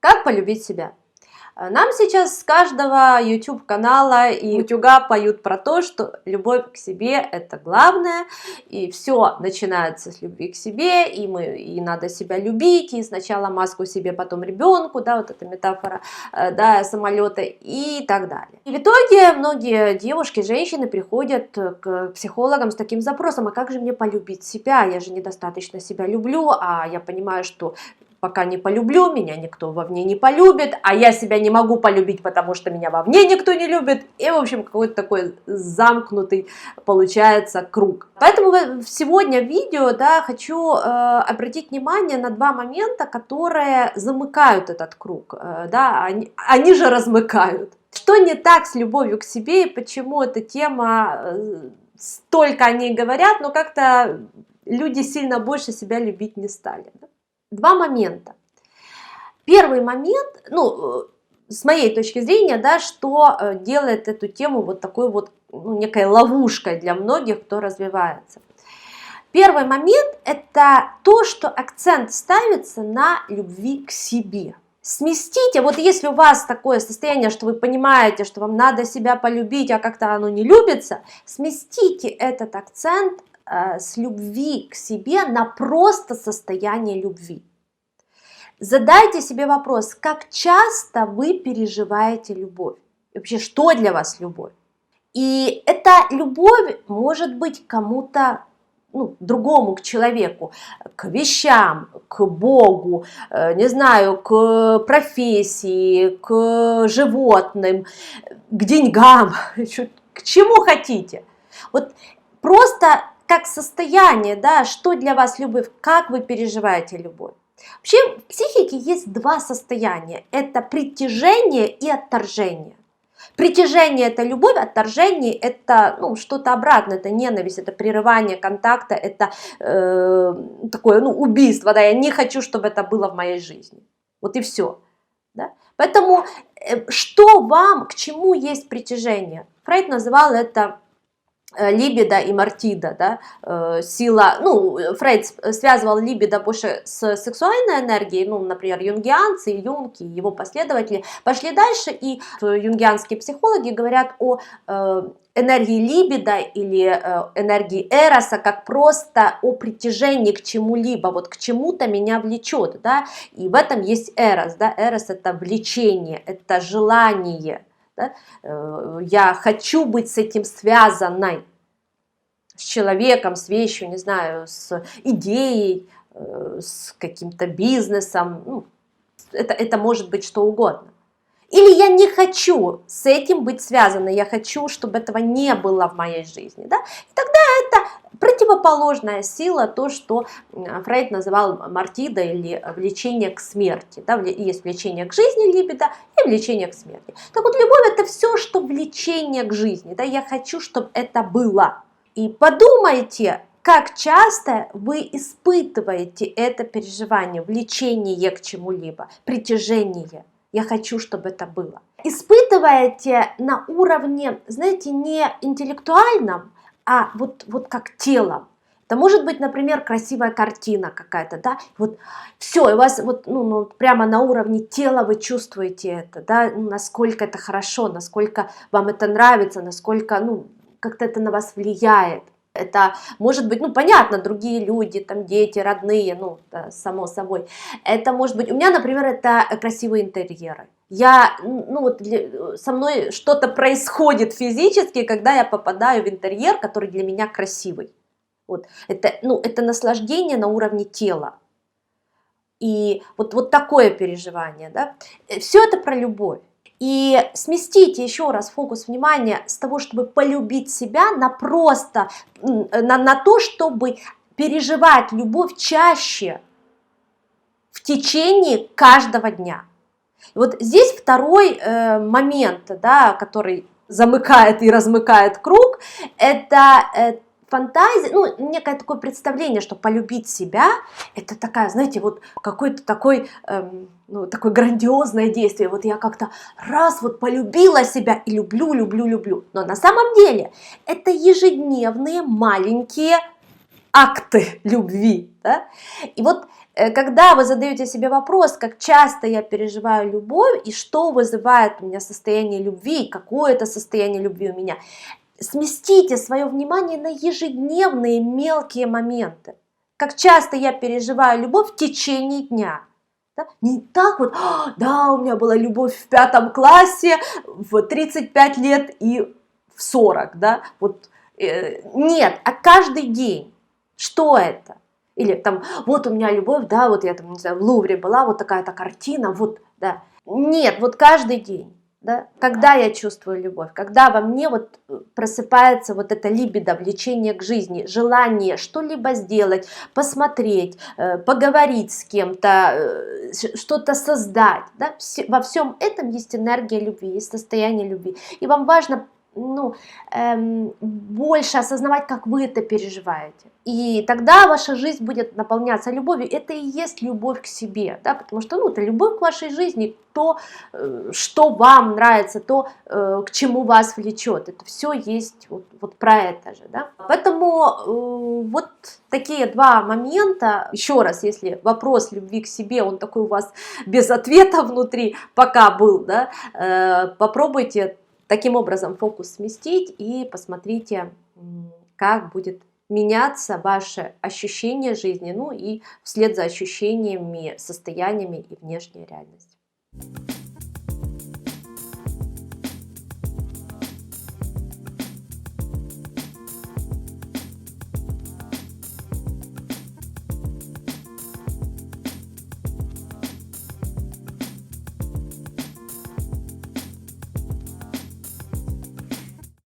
Как полюбить себя? Нам сейчас с каждого YouTube канала и утюга поют про то, что любовь к себе это главное, и все начинается с любви к себе, и надо себя любить, и сначала маску себе, потом ребенку, да, вот эта метафора, да, самолета и так далее. И в итоге многие девушки, женщины приходят к психологам с таким запросом: а как же мне полюбить себя? Я же недостаточно себя люблю, а я понимаю, что пока не полюблю, меня никто вовне не полюбит, а я себя не могу полюбить, потому что меня вовне никто не любит. И, в общем, какой-то такой замкнутый получается круг. Поэтому сегодня в видео, да, хочу обратить внимание на два момента, которые замыкают этот круг, да, они же размыкают. Что не так с любовью к себе и почему эта тема, столько о ней говорят, но как-то люди сильно больше себя любить не стали, да? Два момента. Первый момент, ну, с моей точки зрения, да, что делает эту тему вот такой вот, ну, некой ловушкой для многих, кто развивается. Первый момент – это то, что акцент ставится на любви к себе. Сместите, вот если у вас такое состояние, что вы понимаете, что вам надо себя полюбить, а как-то оно не любится, сместите этот акцент с любви к себе на просто состояние любви. Задайте себе вопрос, как часто вы переживаете любовь? И вообще, что для вас любовь? И эта любовь может быть кому-то, ну, другому, к человеку, к вещам, к Богу, не знаю, к профессии, к животным, к деньгам, к чему хотите. Вот просто как состояние, да, что для вас любовь, как вы переживаете любовь. Вообще в психике есть два состояния. Это притяжение и отторжение. Притяжение – это любовь, отторжение – это, ну, что-то обратное, это ненависть, это прерывание контакта, это такое, ну, убийство. Да, я не хочу, чтобы это было в моей жизни. Вот и все. Да? Поэтому что вам, к чему есть притяжение? Фрейд называл это либидо и мартидо, да, сила, ну, Фрейд связывал либидо больше с сексуальной энергией, ну, например, юнгианцы, Юнг и его последователи пошли дальше, и юнгианские психологи говорят о энергии либидо или энергии эроса, как просто о притяжении к чему-либо, вот к чему-то меня влечет, да, и в этом есть эрос, да, эрос это влечение, это желание. Да? Я хочу быть с этим связанной, с человеком, с вещью, не знаю, с идеей, с каким-то бизнесом. Ну, это может быть что угодно. Или я не хочу с этим быть связанной, я хочу, чтобы этого не было в моей жизни. Да? И тогда это противоположная сила, то, что Фрейд называл мартидо или влечение к смерти. Да? Есть влечение к жизни, либидо, и влечение к смерти. Так вот, любовь – это все, что влечение к жизни. Да? Я хочу, чтобы это было. И подумайте, как часто вы испытываете это переживание, влечение к чему-либо, притяжение. Я хочу, чтобы это было. Испытываете на уровне, знаете, не интеллектуальном, а вот как телом. Это может быть, например, красивая картина какая-то, да, вот все, и у вас вот, ну, прямо на уровне тела вы чувствуете это, да, насколько это хорошо, насколько вам это нравится, насколько, ну, как-то это на вас влияет. Это может быть, ну, понятно, другие люди, там, дети, родные, ну, да, само собой. Это может быть, у меня, например, это красивые интерьеры. Ну, вот со мной что-то происходит физически, когда я попадаю в интерьер, который для меня красивый. Вот. Это, ну, это наслаждение на уровне тела. И вот такое переживание, да. Все это про любовь. И сместите еще раз фокус внимания с того, чтобы полюбить себя, на просто, на то, чтобы переживать любовь чаще в течение каждого дня. И вот здесь второй момент, да, который замыкает и размыкает круг, это фантазия, ну, некое такое представление, что полюбить себя, это такая, знаете, вот какое-то такое, ну, такое грандиозное действие. Вот я как-то раз вот полюбила себя и люблю, люблю, люблю. Но на самом деле это ежедневные маленькие акты любви. Да? И вот когда вы задаете себе вопрос, как часто я переживаю любовь и что вызывает у меня состояние любви, какое это состояние любви у меня, сместите свое внимание на ежедневные мелкие моменты. Как часто я переживаю любовь в течение дня. Да? Не так вот, да, у меня была любовь в 5 классе, в 35 лет и в 40, да, вот, нет, а каждый день. Что это? Или там, вот у меня любовь, да, вот я там, не знаю, в Лувре была, вот такая-то картина, вот, да. Нет, вот каждый день. Да? Когда я чувствую любовь, когда во мне вот просыпается вот это либидо, влечение к жизни, желание что-либо сделать, посмотреть, поговорить с кем-то, что-то создать, да? Во всем этом есть энергия любви, есть состояние любви, и вам важно больше осознавать, как вы это переживаете. И тогда ваша жизнь будет наполняться любовью. Это и есть любовь к себе, да, потому что это любовь к вашей жизни, то, что вам нравится, то, к чему вас влечет. Это все есть вот про это же. Да? Поэтому вот такие два момента. Еще раз, если вопрос любви к себе, он такой у вас без ответа внутри пока был, да, попробуйте таким образом фокус сместить и посмотрите, как будет меняться ваше ощущение жизни, ну и вслед за ощущениями, состояниями и внешней реальностью.